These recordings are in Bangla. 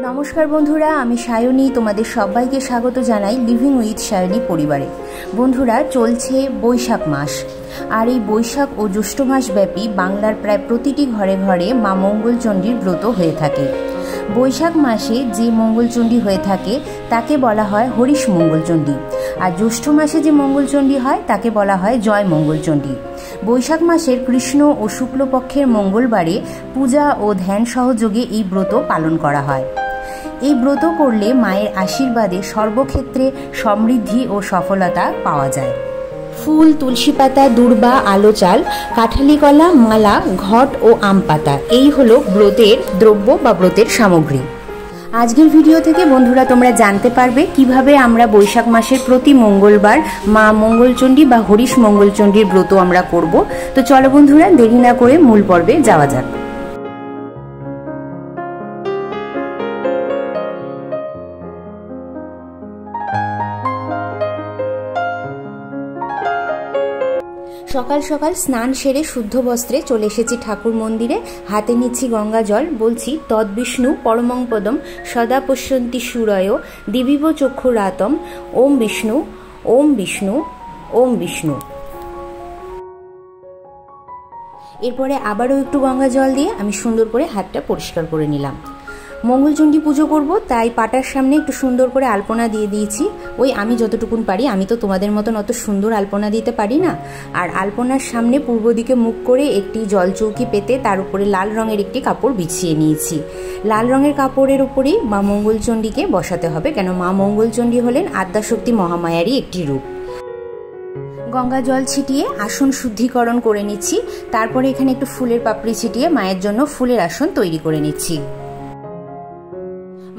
নমস্কার বন্ধুরা, আমি সায়নী। তোমাদের সবাইকে স্বাগত জানাই লিভিং উইথ সায়নী পরিবারে। বন্ধুরা, চলছে বৈশাখ মাস, আর এই বৈশাখ ও জ্যৈষ্ঠ মাস ব্যাপী বাংলার প্রায় প্রতিটি ঘরে ঘরে মা মঙ্গলচণ্ডীর ব্রত হয়ে থাকে। বৈশাখ মাসে যে মঙ্গলচণ্ডী হয়ে থাকে তাকে বলা হয় হরিশ মঙ্গলচণ্ডী, আর জ্যৈষ্ঠ মাসে যে মঙ্গলচণ্ডী হয় তাকে বলা হয় জয় মঙ্গলচণ্ডী। বৈশাখ মাসের কৃষ্ণ ও শুক্লপক্ষের মঙ্গলবারে পূজা ও ধ্যান সহযোগে এই ব্রত পালন করা হয়। এই ব্রত করলে মায়ের আশীর্বাদে সর্বক্ষেত্রে সমৃদ্ধি ও সফলতা পাওয়া যায়। ফুল, তুলসী পাতা, দূর্বা, আলো চাল, কাঁঠালি কলা, মালা, ঘট ও আম পাতা, এই হলো ব্রতের দ্রব্য বা ব্রতের সামগ্রী। আজকের ভিডিও থেকে বন্ধুরা তোমরা জানতে পারবে কিভাবে আমরা বৈশাখ মাসের প্রতি মঙ্গলবার মা মঙ্গলচণ্ডী বা হরিশ মঙ্গলচণ্ডীর ব্রত আমরা করব। তো চলো বন্ধুরা, দেরি না করে মূল পর্বে যাওয়া যাক। সকাল সকাল স্নান সেরে শুদ্ধ বস্ত্রে চলে এসেছি ঠাকুর মন্দিরে। হাতে নিচ্ছি গঙ্গা জল, বলছি তদ্বিষ্ণু পরমং পদম সদা পশ্যন্তি সূরয় দিবিব চক্ষুরাতম ওম বিষ্ণু ওম বিষ্ণু ওম বিষ্ণু। এরপরে আবারও একটু গঙ্গা জল দিয়ে আমি সুন্দর করে হাতটা পরিষ্কার করে নিলাম। মঙ্গলচণ্ডী পুজো করব, তাই পাটার সামনে একটু সুন্দর করে আলপনা দিয়ে দিয়েছি। ওই আমি যতটুকুন পারি, আমি তো তোমাদের মতন অত সুন্দর আলপনা দিতে পারি না। আর আলপনার সামনে পূর্ব দিকে মুখ করে একটি জলচৌকি পেতে তার উপরে লাল রঙের একটি কাপড় বিছিয়ে নিয়েছি। লাল রঙের কাপড়ের উপরেই মা মঙ্গলচণ্ডীকে বসাতে হবে, কেন মা মঙ্গলচণ্ডী হলেন আদ্যাশক্তি মহামায়ারই একটি রূপ। গঙ্গা জল ছিটিয়ে আসন শুদ্ধিকরণ করে নিচ্ছি। তারপরে এখানে একটু ফুলের পাপড়ি ছিটিয়ে মায়ের জন্য ফুলের আসন তৈরি করে নিচ্ছি।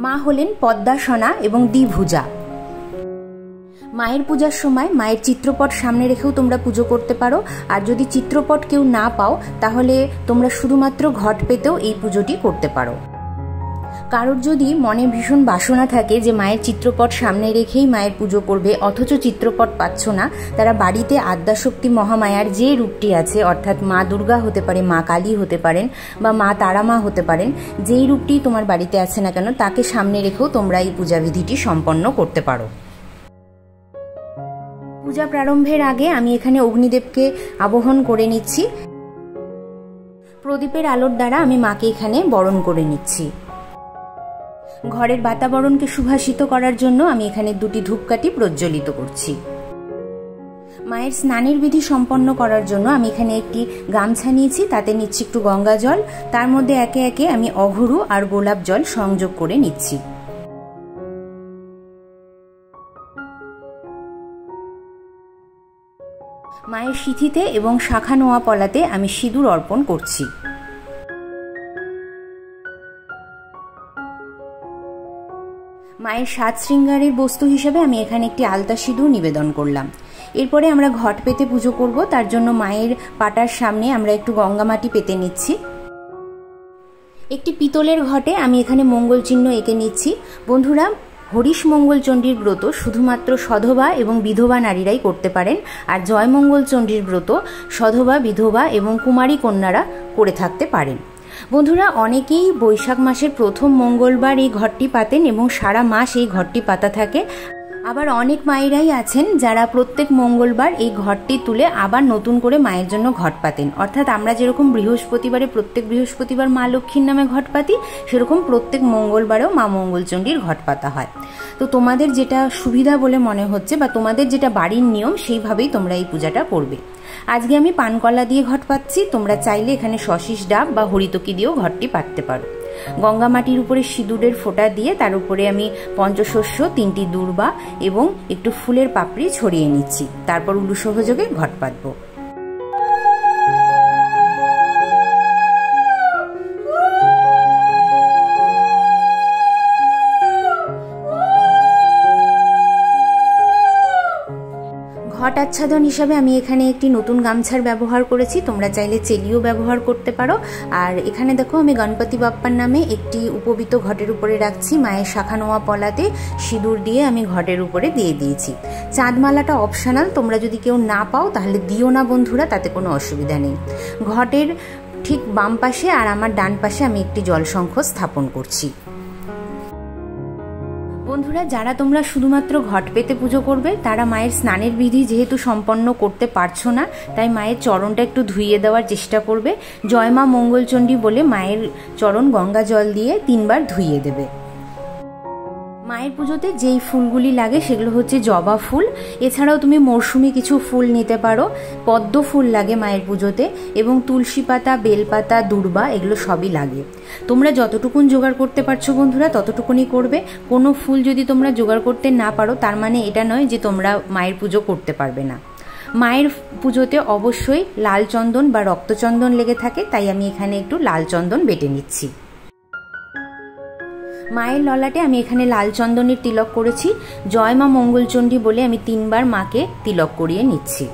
মা হলেন পদ্মাসনা এবং দ্বিভুজা। মায়ের পূজার সময় মায়ের চিত্রপট সামনে রেখেও তোমরা পুজো করতে পারো, আর যদি চিত্রপট কেউ না পাও তাহলে তোমরা শুধুমাত্র ঘট পেতেও এই পুজোটি করতে পারো। কারোর যদি মনে ভীষণ বাসনা থাকে যে মায়ের চিত্রপট সামনে রেখেই মায়ের পুজো করবে, অথচ চিত্রপট পাচ্ছ না, তারা বাড়িতে আদ্যাশক্তি মহামায়ার যে রূপটি আছে, অর্থাৎ মা দুর্গা হতে পারে, মা কালী হতে পারেন, বা মা তারামা হতে পারেন, যেই রূপটি তোমার বাড়িতে আছে না কেন তাকে সামনে রেখেও তোমরা এই পূজাবিধিটি সম্পন্ন করতে পারো। পূজা প্রারম্ভের আগে আমি এখানে অগ্নিদেবকে আবাহন করে নিচ্ছি। প্রদীপের আলোর দ্বারা আমি মাকে এখানে বরণ করে নিচ্ছি। ঘরের বাতাবরণকে সুভাষিত করার জন্য আমি এখানে দুটি ধূপকাঠি প্রজ্বলিত করছি। মায়ের স্নানের বিধি সম্পন্ন করার জন্য আমি এখানে একটি গামছা নিয়েছি, তাতে নিচ্ছি একটু গঙ্গা জল, তার মধ্যে একে একে আমি অঘরু আর গোলাপ জল সংযোগ করে নিচ্ছি। মায়ের সিঁথিতে এবং শাখা নোয়া পলাতে আমি সিঁদুর অর্পণ করছি। মায়ের সাত শৃঙ্গারের বস্তু হিসেবে আমি এখানে একটি আলতা সিঁদুর নিবেদন করলাম। এরপরে আমরা ঘট পেতে পুজো করব, তার জন্য মায়ের পাটার সামনে আমরা একটু গঙ্গা মাটি পেতে নিচ্ছি। একটি পিতলের ঘটে আমি এখানে মঙ্গল চিহ্ন এঁকে নিচ্ছি। বন্ধুরা, হরিশ মঙ্গলচণ্ডীর ব্রত শুধুমাত্র সধবা এবং বিধবা নারীরাই করতে পারেন, আর জয় মঙ্গলচণ্ডীর ব্রত সধবা, বিধবা এবং কুমারী কন্যারা করে থাকতে পারেন। বন্ধুরা, অনেকেই বৈশাখ মাসের প্রথম মঙ্গলবার এই ঘটটি পাতেন এবং সারা মাস এই ঘটটি পাতা থাকে। আবার অনেক মায়েরাই আছেন যারা প্রত্যেক মঙ্গলবার এই ঘটটি তুলে আবার নতুন করে মায়ের জন্য ঘট পাতেন। অর্থাৎ আমরা যেরকম বৃহস্পতিবারে প্রত্যেক বৃহস্পতিবার মা লক্ষ্মীর নামে ঘট পাতি, সেরকম প্রত্যেক মঙ্গলবারেও মা মঙ্গলচণ্ডীর ঘট পাতা হয়। তো তোমাদের যেটা সুবিধা বলে মনে হচ্ছে বা তোমাদের যেটা বাড়ির নিয়ম, সেইভাবেই তোমরা এই পূজাটা করবে। আজকে আমি পানকলা দিয়ে ঘট পাচ্ছি, তোমরা চাইলে এখানে শশিস ডাব বা হরিতকি দিয়েও ঘটটি পাততে পারো। গঙ্গা মাটির উপরে সিঁদুরের ফোঁটা দিয়ে তার উপরে আমি পঞ্চশস্য, 3টি দূর্বা এবং একটু ফুলের পাপড়ি ছড়িয়ে নিচ্ছি। তারপর উলু সহযোগে ঘট পাতবো। ঘট আচ্ছাদন হিসাবে আমি এখানে একটি নতুন গামছার ব্যবহার করেছি, তোমরা চাইলে চেলিও ব্যবহার করতে পারো। আর এখানে দেখো আমি গণপতি বাপ্পার নামে একটি উপবিত ঘটের উপরে রাখছি। মায়ের শাখা নোয়া পলাতে সিঁদুর দিয়ে আমি ঘটের উপরে দিয়ে দিয়েছি। চাঁদমালাটা অপশনাল, তোমরা যদি কেউ না পাও তাহলে দিও না বন্ধুরা, তাতে কোনো অসুবিধা নেই। ঘটের ঠিক বাম পাশে আর আমার ডান পাশে আমি একটি জলশঙ্খ স্থাপন করছি। বন্ধুরা, যারা তোমরা শুধুমাত্র ঘট পেতে পুজো করবে তারা মায়ের স্নানের বিধি যেহেতু সম্পন্ন করতে পারছো না, তাই মায়ের চরণটা একটু ধুইয়ে দেওয়ার চেষ্টা করবে। জয় মা মঙ্গলচণ্ডী বলে মায়ের চরণ গঙ্গা জল দিয়ে 3 বার ধুইয়ে দেবে। মায়ের পুজোতে যেই ফুলগুলি লাগে সেগুলো হচ্ছে জবা ফুল, এছাড়াও তুমি মরশুমি কিছু ফুল নিতে পারো। পদ্ম ফুল লাগে মায়ের পুজোতে, এবং তুলসী পাতা, বেলপাতা, দূর্বা এগুলো সবই লাগে। তোমরা যতটুকুন জোগাড় করতে পারছো বন্ধুরা ততটুকুনি করবে। কোনো ফুল যদি তোমরা জোগাড় করতে না পারো তার মানে এটা নয় যে তোমরা মায়ের পুজো করতে পারবে না। মায়ের পুজোতে অবশ্যই লাল চন্দন বা রক্তচন্দন লেগে থাকে, তাই আমি এখানে একটু লাল চন্দন বেটে নিচ্ছি। মায়ের ললাটে আমি এখানে লাল চন্দনের তিলক করেছি। জয় মা মঙ্গলচণ্ডী বলে আমি 3 বার মাকে তিলক করিয়ে নিচ্ছি।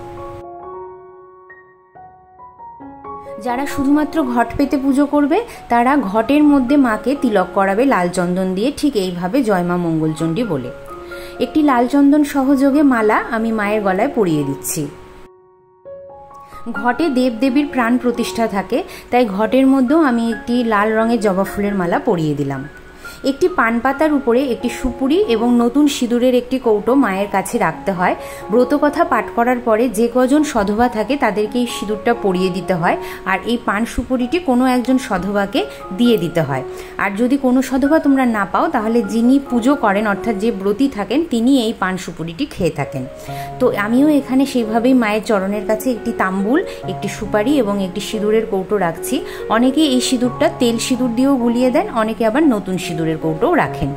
যারা শুধুমাত্র ঘট পেতে পুজো করবে তারা ঘটের মধ্যে মাকে তিলক করাবে লাল চন্দন দিয়ে, ঠিক এইভাবে জয় মা মঙ্গলচণ্ডী বলে। একটি লাল চন্দন সহযোগে মালা আমি মায়ের গলায় পরিয়ে দিচ্ছি। ঘটে দেবদেবীর প্রাণ প্রতিষ্ঠা থাকে, তাই ঘটের মধ্যেও আমি একটি লাল রঙের জবা ফুলের মালা পরিয়ে দিলাম। একটি পান পাতার উপরে একটি সুপুরি এবং নতুন সিঁদুরের একটি কৌটো মায়ের কাছে রাখতে হয়। ব্রতকথা পাঠ করার পরে যে কজন সধবা থাকে তাদেরকে এই সিঁদুরটা পরিয়ে দিতে হয়, আর এই পান সুপুরিটি কোনো একজন সধবাকে দিয়ে দিতে হয়। আর যদি কোনো সধবা তোমরা না পাও তাহলে যিনি পুজো করেন অর্থাৎ যে ব্রতী থাকেন তিনি এই পান সুপুরিটি খেয়ে থাকেন। তো আমিও এখানে সেইভাবেই মায়ের চরণের কাছে একটি তাম্বুল, একটি সুপারি এবং একটি সিঁদুরের কৌটো রাখছি। অনেকে এই সিঁদুরটা তেল সিঁদুর দিয়েও গুলিয়ে দেন, অনেকে আবার নতুন সিঁদুরের কৌটো রাখেন।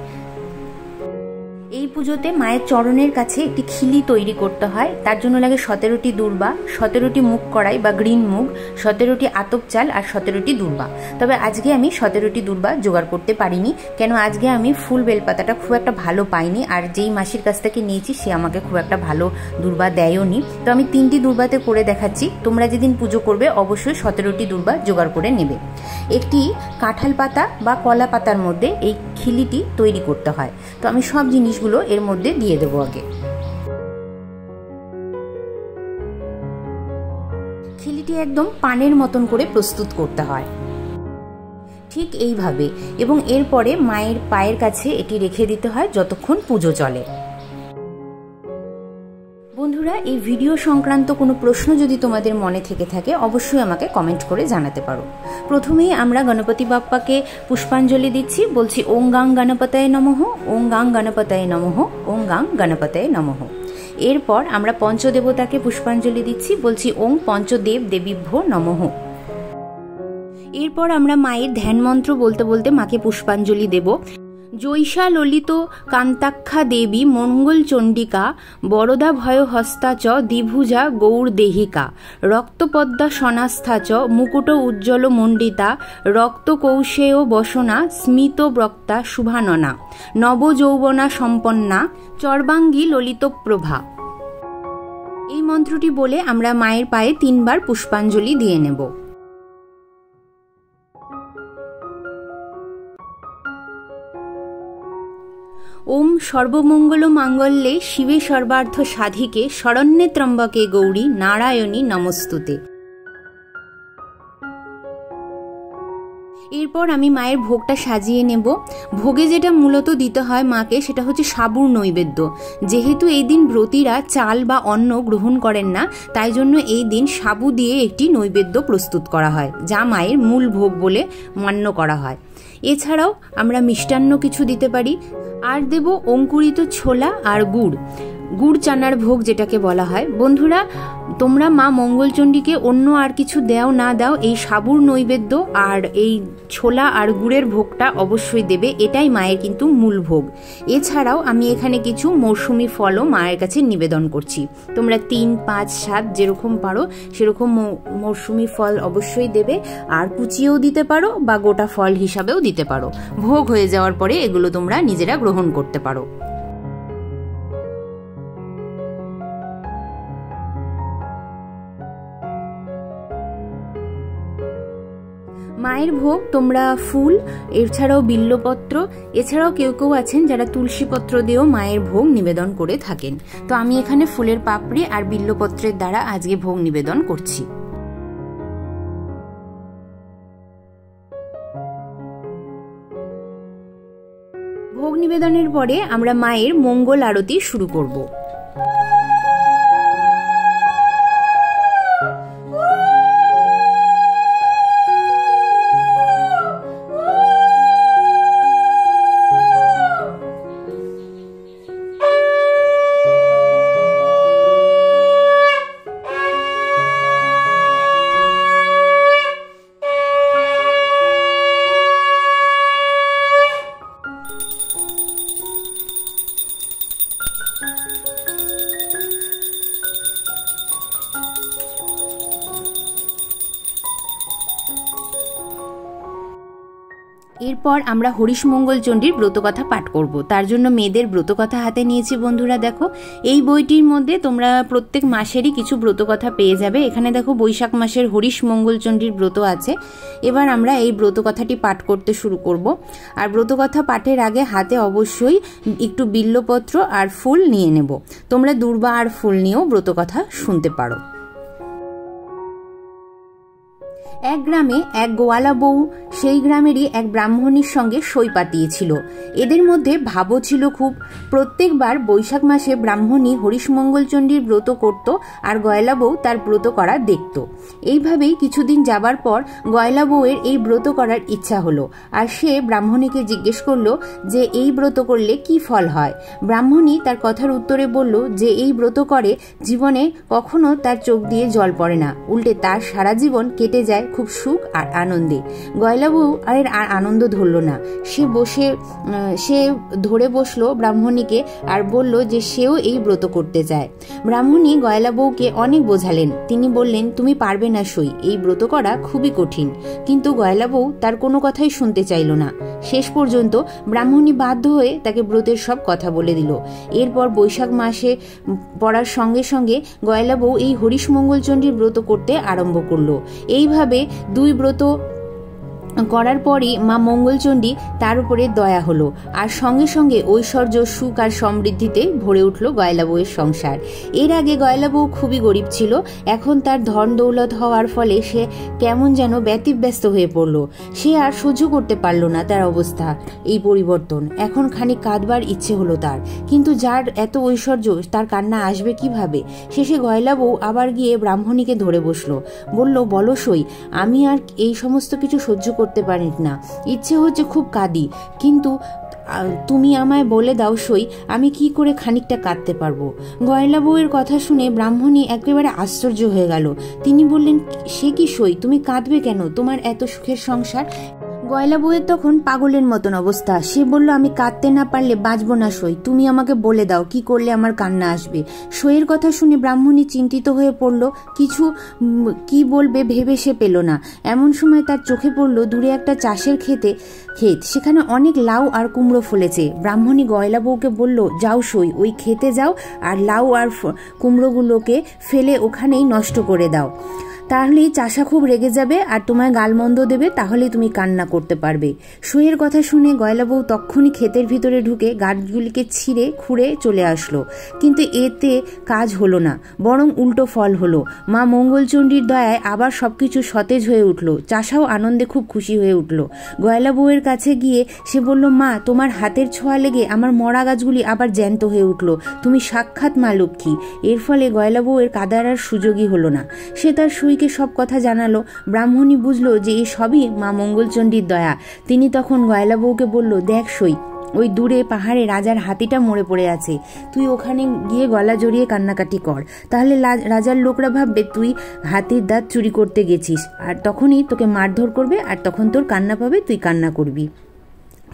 এই পুজোতে মায়ের চরণের কাছে একটি খিলি তৈরি করতে হয়। তার জন্য লাগে 17টি দূর্বা, 17টি মুগ কড়াই বা গ্রিন মুগ, 17টি আতপ চাল আর 17টি দূর্বা। তবে আজকে আমি 17টি দূর্বা জোগাড় করতে পারিনি, কেন আজকে আমি ফুল বেলপাতাটা খুব একটা ভালো পাইনি, আর যেই মাসির কাছ থেকে নিয়েছি সে আমাকে খুব একটা ভালো দূর্বা দেয়ও নি। তো আমি 3টি দূর্বাতে করে দেখাচ্ছি। তোমরা যেদিন পুজো করবে অবশ্যই 17টি দূর্বা জোগাড় করে নেবে। একটি কাঁঠাল পাতা বা কলা পাতার মধ্যে এই খিলিটি তৈরি করতে হয়। তো আমি সব জিনিসগুলো এর মধ্যে দিয়ে দেবো আগে। খিলিটি একদম পানের মতন করে প্রস্তুত করতে হয়, ঠিক এইভাবে। এবং এরপরে মায়ের পায়ের কাছে এটি রেখে দিতে হয় যতক্ষণ পুজো চলে। বন্ধুরা, এই ভিডিও সংক্রান্ত কোনো প্রশ্ন যদি তোমাদের মনে থেকে থাকে অবশ্যই আমাকে কমেন্ট করে জানাতে পারো। প্রথমেই আমরা গণপতি বাপ্পাকে পুষ্পাঞ্জলি দিচ্ছি, বলছি ওং গাং গণপতায় নমঃ, ওং গাং গণপতায় নমঃ, ওং গাং গণপতায় নমঃ। এরপর আমরা পঞ্চদেবতাকে পুষ্পাঞ্জলি দিচ্ছি, বলছি ওং পঞ্চদেব দেবীভ্যো নমঃ। এরপর আমরা মায়ের ধ্যান মন্ত্র বলতে বলতে মাকে পুষ্পাঞ্জলি দেব। জৈষা ললিত কান্তাক্ষা দেবী মঙ্গলচণ্ডিকা বরদা ভয় হস্তা চ দ্বিভুজা গৌরদেহিকা রক্তপদ্মা সনাস্থা চ মুকুট উজ্জ্বল মণ্ডিতা রক্তকৌশেয় বসনা স্মিত বক্তা শুভাননা নবযৌবনা সম্পন্না চর্বাঙ্গী ললিত প্রভা। এই মন্ত্রটি বলে আমরা মায়ের পায়ে 3 বার পুষ্পাঞ্জলি দিয়ে নেব। ওম সর্বমঙ্গল মাঙ্গল্যে শিবে সর্বার্থ সাধিকে শরণ্যে ত্রম্বকে গৌরী নারায়ণী নমস্তুতে। এরপর আমি মায়ের ভোগটা সাজিয়ে নেব। ভোগে যেটা মূলত দিতে হয় মাকে সেটা হচ্ছে সাবুর নৈবেদ্য। যেহেতু এই দিন ব্রতীরা চাল বা অন্ন গ্রহণ করেন না, তাই জন্য এই দিন সাবু দিয়ে একটি নৈবেদ্য প্রস্তুত করা হয়, যা মায়ের মূল ভোগ বলে মান্য করা হয়। এছাড়াও আমরা মিষ্টান্ন কিছু দিতে পারি, আর দেব অঙ্কুরিত ছোলা আর গুড় চানার ভোগ যেটাকে বলা হয়। বন্ধুরা, তোমরা মা মঙ্গলচণ্ডীকে অন্য আর কিছু দাও না দাও, এই সাবুর নৈবেদ্য আর এই ছোলা আর গুড়ের ভোগটা অবশ্যই দেবে, এটাই মায়ের কিন্তু মূল ভোগ। এছাড়াও আমি এখানে কিছু মৌসুমি ফলও মায়ের কাছে নিবেদন করছি। তোমরা 3, 5, 7 যেরকম পারো সেরকম মৌসুমি ফল অবশ্যই দেবে, আর কুচিয়েও দিতে পারো বা গোটা ফল হিসাবেও দিতে পারো। ভোগ হয়ে যাওয়ার পরে এগুলো তোমরা নিজেরা গ্রহণ করতে পারো। মায়ের ভোগ তোমরা ফুল, এছাড়াও বিল্লপত্র, এছাড়াও কেউ কেউ আছেন যারা তুলসীপত্র দিয়েও মায়ের ভোগ নিবেদন করে থাকেন। তো আমি এখানে ফুলের পাপড়ি আর বিল্লপত্রের দ্বারা আজকে ভোগ নিবেদন করছি। ভোগ নিবেদনের পরে আমরা মায়ের মঙ্গল আরতি শুরু করব। এরপর আমরা হরিশমঙ্গল চণ্ডীর ব্রতকথা পাঠ করব। তার জন্য মেয়েদের ব্রতকথা হাতে নিয়েছি। বন্ধুরা দেখো, এই বইটির মধ্যে তোমরা প্রত্যেক মাসেরই কিছু ব্রতকথা পেয়ে যাবে। এখানে দেখো বৈশাখ মাসের হরিশমঙ্গল চণ্ডীর ব্রত আছে। এবার আমরা এই ব্রতকথাটি পাঠ করতে শুরু করব। আর ব্রতকথা পাঠের আগে হাতে অবশ্যই একটু বিল্লপত্র আর ফুল নিয়ে নেব। তোমরা দূর্বা আর ফুল নিয়েও ব্রতকথা শুনতে পারো। এক গ্রামে এক গোয়ালা বউ সেই গ্রামেরই এক ব্রাহ্মণীর সঙ্গে সই পাতিয়েছিল। এদের মধ্যে ভাবও ছিল খুব। প্রত্যেকবার বৈশাখ মাসে ব্রাহ্মণী হরিশমঙ্গল চণ্ডীর ব্রত করত আর গয়লা বউ তার ব্রত করা দেখত। এইভাবেই কিছুদিন যাবার পর গয়লা বউয়ের এই ব্রত করার ইচ্ছা হলো, আর সে ব্রাহ্মণীকে জিজ্ঞেস করলো যে এই ব্রত করলে কি ফল হয়। ব্রাহ্মণী তার কথার উত্তরে বলল যে এই ব্রত করে জীবনে কখনো তার চোখ দিয়ে জল পড়ে না, উল্টে তার সারা জীবন কেটে যায় খুব সুখ আর আনন্দে। গয়লা বউ আর আনন্দ ধরল না। সে ধরে বসলো ব্রাহ্মণীকে আর বলল যে সেও এই ব্রত করতে চায়। ব্রাহ্মণী গয়লা বউকে অনেক বোঝালেন। তিনি বললেন, তুমি পারবে না সই, এই ব্রত করা খুবই কঠিন। কিন্তু গয়লা বউ তার কোনো কথাই শুনতে চাইল না। শেষ পর্যন্ত ব্রাহ্মণী বাধ্য হয়ে তাকে ব্রতের সব কথা বলে দিল। এরপর বৈশাখ মাসে পড়ার সঙ্গে সঙ্গে গয়লা বউ এই হরিশমঙ্গল চণ্ডীর ব্রত করতে আরম্ভ করলো। এইভাবে দুই ব্রত করার পরই মা মঙ্গলচণ্ডী তার উপরে দয়া হলো, আর সঙ্গে সঙ্গে ঐশ্বর্য, সুখ আর সমৃদ্ধিতে ভরে উঠল গয়লা বউয়ের সংসার। এর আগে গয়লা বউ খুবই গরিব ছিল। এখন তার ধন দৌলত হওয়ার ফলে সে কেমন যেন ব্যতিব্যস্ত হয়ে পড়ল। সে আর সহ্য করতে পারল না তার অবস্থা, এই পরিবর্তন। এখন খানিক কাঁদবার ইচ্ছে হলো তার, কিন্তু যার এত ঐশ্বর্য তার কান্না আসবে কিভাবে। শেষে গয়লা বউ আবার গিয়ে ব্রাহ্মণীকে ধরে বসলো, বলল, বলো সই, আমি আর এই সমস্ত কিছু সহ্য করতে পারি না, ইচ্ছে হচ্ছে খুব কাঁদি, কিন্তু তুমি আমায় বলে দাও সই, আমি কি করে খানিকটা কাঁদতে পারবো। গয়লা বউয়ের কথা শুনে ব্রাহ্মণী একেবারে আশ্চর্য হয়ে গেল। তিনি বললেন, সে কি সই, তুমি কাঁদবে কেন, তোমার এত সুখের সংসার। গয়লা বউয়ের তখন পাগলের মতন অবস্থা। সে বলল, আমি কাঁদতে না পারলে বাঁচবো না সই, তুমি আমাকে বলে দাও কি করলে আমার কান্না আসবে। সইয়ের কথা শুনে ব্রাহ্মণী চিন্তিত হয়ে পড়ল। কি বলবে ভেবে সে পেল না। এমন সময় তার চোখে পড়ল দূরে একটা চাষের ক্ষেত, সেখানে অনেক লাউ আর কুমড়ো ফলেছে। ব্রাহ্মণী গয়লা বউকে বলল, যাও সই, ওই খেতে যাও আর লাউ আর কুমড়োগুলোকে ফেলে ওখানেই নষ্ট করে দাও, তাহলেই চাষা খুব রেগে যাবে আর তোমায় গালমন্দ দেবে, তাহলেই তুমি কান্না করতে পারবে। সইয়ের কথা শুনে গয়লা বউ তক্ষুনি ক্ষেতের ভিতরে ঢুকে গাছগুলিকে ছিঁড়ে খুঁড়ে চলে আসলো। কিন্তু এতে কাজ হলো না, বরং উল্টো ফল হলো। মা মঙ্গলচণ্ডীর দয়ায় আবার সবকিছু সতেজ হয়ে উঠল। চাষাও আনন্দে খুব খুশি হয়ে উঠল। গয়লা বউয়ের কাছে গিয়ে সে বলল, মা, তোমার হাতের ছোঁয়া লেগে আমার মরা গাছগুলি আবার জ্যান্ত হয়ে উঠল, তুমি সাক্ষাৎ মা লক্ষ্মী। এর ফলে গয়লা বউয়ের কাঁদার আর সুযোগই হলো না। সে তার সব কথা জানালো। ব্রাহ্মণী বুঝলো যে এই সবই মা মঙ্গলচণ্ডীর দয়া। তিনি তখন গয়লা বউকে বলল, দেখ সই, ওই দূরে পাহাড়ে রাজার হাতিটা মরে পড়ে আছে, তুই ওখানে গিয়ে গলা জড়িয়ে কান্নাকাটি কর, তাহলে রাজার লোকরা ভাববে তুই হাতির দাঁত চুরি করতে গেছিস, আর তখনই তোকে মারধর করবে, আর তখন তোর কান্না পাবে, তুই কান্না করবি।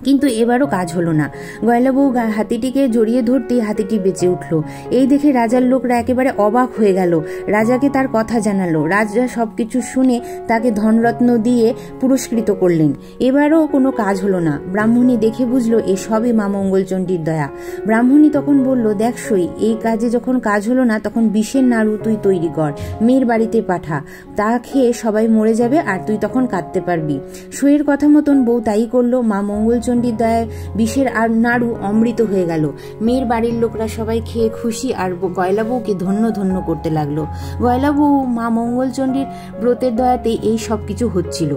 কিন্তু এবারও কাজ হলো না। গয়লা বউ হাতিটিকে জড়িয়ে ধরতেই হাতিটি বেঁচে উঠল। এই দেখে রাজার লোকরা একেবারে অবাক হয়ে গেল। রাজাকে তার কথা জানালো। রাজা সবকিছু শুনে তাকে ধনরত্ন দিয়ে পুরস্কৃত করলেন। এবারও কোনো কাজ হলো না। ব্রাহ্মণী দেখে বুঝলো এসবই মা মঙ্গলচণ্ডীর দয়া। ব্রাহ্মণী তখন বলল, দেখ সই, এই কাজে যখন কাজ হলো না তখন বিষের নাড়ু তুই তৈরি কর, মেয়ের বাড়িতে পাঠা, তা খেয়ে সবাই মরে যাবে আর তুই তখন কাঁদতে পারবি। সইয়ের কথা মতন বউ তাই করলো। মা মঙ্গলচণ্ডীর দয়ায় বিষের আর নাড়ু অমৃত হয়ে গেল। মেয়ের বাড়ির লোকরা সবাই খেয়ে খুশি আর গয়লা বউকে ধন্য ধন্য করতে লাগলো। গয়লা বউ মা মঙ্গলচণ্ডীর ব্রতের দয়াতে এই সব কিছু হচ্ছিল।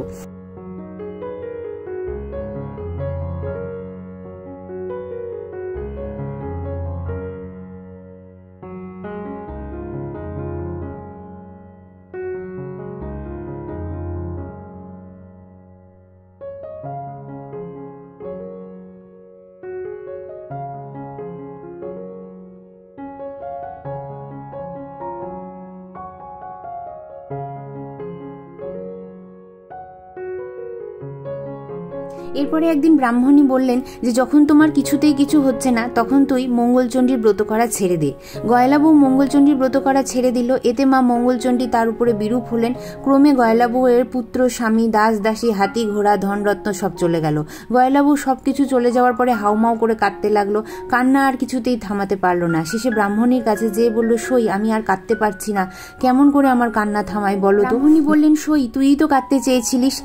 এরপরে একদিন ব্রাহ্মণী বললেন যে যখন তোমার কিছুতেই কিছু হচ্ছে না তখন তুই মঙ্গলচণ্ডীর ব্রত করা ছেড়ে দে। গয়লা বউ মঙ্গলচণ্ডীর ব্রত করা ছেড়ে দিল। এতে মা মঙ্গলচণ্ডী তার উপরে বিরূপ হলেন। ক্রমে গয়লা বউয়ের পুত্র, স্বামী, দাস দাসী, হাতি, ঘোড়া, ধনরত্ন সব চলে গেল। গয়লা বউ সবকিছু চলে যাওয়ার পরে হাউমাউ করে কাঁদতে লাগলো। কান্না আর কিছুতেই থামাতে পারলো না। শেষে ব্রাহ্মণীর কাছে যেয়ে বলল, সই আমি আর কাঁদতে পারছি না, কেমন করে আমার কান্না থামাই বলো তো। ব্রাহ্মণী বললেন, সই তুই তো কাঁদতে চেয়েছিলিস।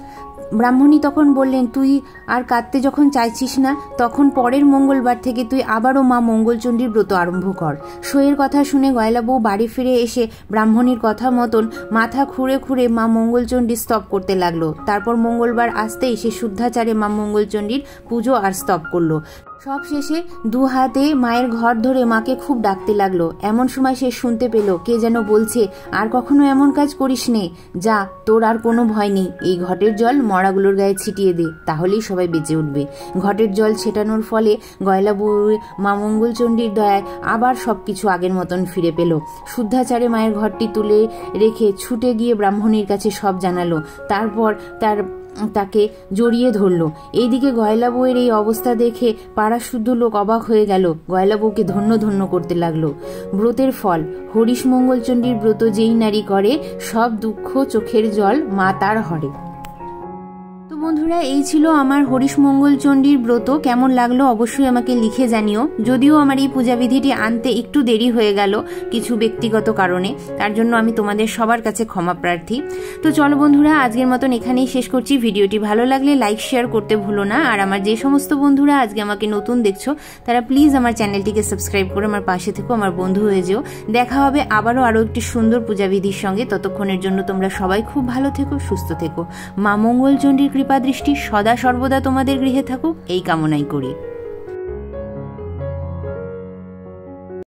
ব্রাহ্মণী তখন বললেন, তুই আর কাঁদতে যখন চাইছিস না তখন পরের মঙ্গলবার থেকে তুই আবারও মা মঙ্গলচণ্ডীর ব্রত আরম্ভ কর। সইয়ের কথা শুনে গয়লা বউ বাড়ি ফিরে এসে ব্রাহ্মণীর কথা মতন মাথা খুঁড়ে খুঁড়ে মা মঙ্গলচণ্ডীর স্তব করতে লাগলো। তারপর মঙ্গলবার আসতেই সে শুদ্ধাচারে মা মঙ্গলচণ্ডীর পুজো আর স্তব করলো। সব শেষে দু হাতে মায়ের ঘর ধরে মাকে খুব ডাকতে লাগলো। এমন সময় সে শুনতে পেল কে যেন বলছে, আর কখনো এমন কাজ করিস নে, যা তোর আর কোনো ভয় নেই, এই ঘটের জল মরাগুলোর গায়ে ছিটিয়ে দে, তাহলেই সবাই বেঁচে উঠবে। ঘটের জল ছেটানোর ফলে গয়লা বউ মা মঙ্গলচণ্ডীর দয়ায় আবার সবকিছু আগের মতন ফিরে পেল। শুদ্ধাচারে মায়ের ঘরটি তুলে রেখে ছুটে গিয়ে ব্রাহ্মণীর কাছে সব জানালো। তারপর তাকে জড়িয়ে ধরলো। এইদিকে গয়লা বউয়ের এই অবস্থা দেখে পাড়া শুদ্ধ লোক অবাক হয়ে গেল। গয়লা বউকে ধন্য ধন্য করতে লাগলো। ব্রতের ফল, হরিশ মঙ্গলচণ্ডীর ব্রত যেই নারী করে, সব দুঃখ চোখের জল মা তার হরে। তো বন্ধুরা, এই ছিল আমার হরিশ মঙ্গলচণ্ডীর ব্রত। কেমন লাগলো অবশ্যই আমাকে লিখে জানিও। যদিও আমার এই পূজাবিধিটি আনতে একটু দেরি হয়ে গেল কিছু ব্যক্তিগত কারণে, তার জন্য আমি তোমাদের সবার কাছে ক্ষমা প্রার্থী। তো চলো বন্ধুরা, আজকের মতন এখানেই শেষ করছি। ভিডিওটি ভালো লাগলে লাইক শেয়ার করতে ভুলো না। আর আমার যে সমস্ত বন্ধুরা আজকে আমাকে নতুন দেখছো তারা প্লিজ আমার চ্যানেলটিকে সাবস্ক্রাইব করে আমার পাশে থেকো, আমার বন্ধু হয়ে যেও। দেখা হবে আরও একটি সুন্দর পূজাবিধির সঙ্গে। ততক্ষণের জন্য তোমরা সবাই খুব ভালো থেকো, সুস্থ থেকো। মা মঙ্গলচণ্ডীর কৃপা দৃষ্টি সদা সর্বদা তোমাদের গৃহে থাকুক, এই কামনাই করি।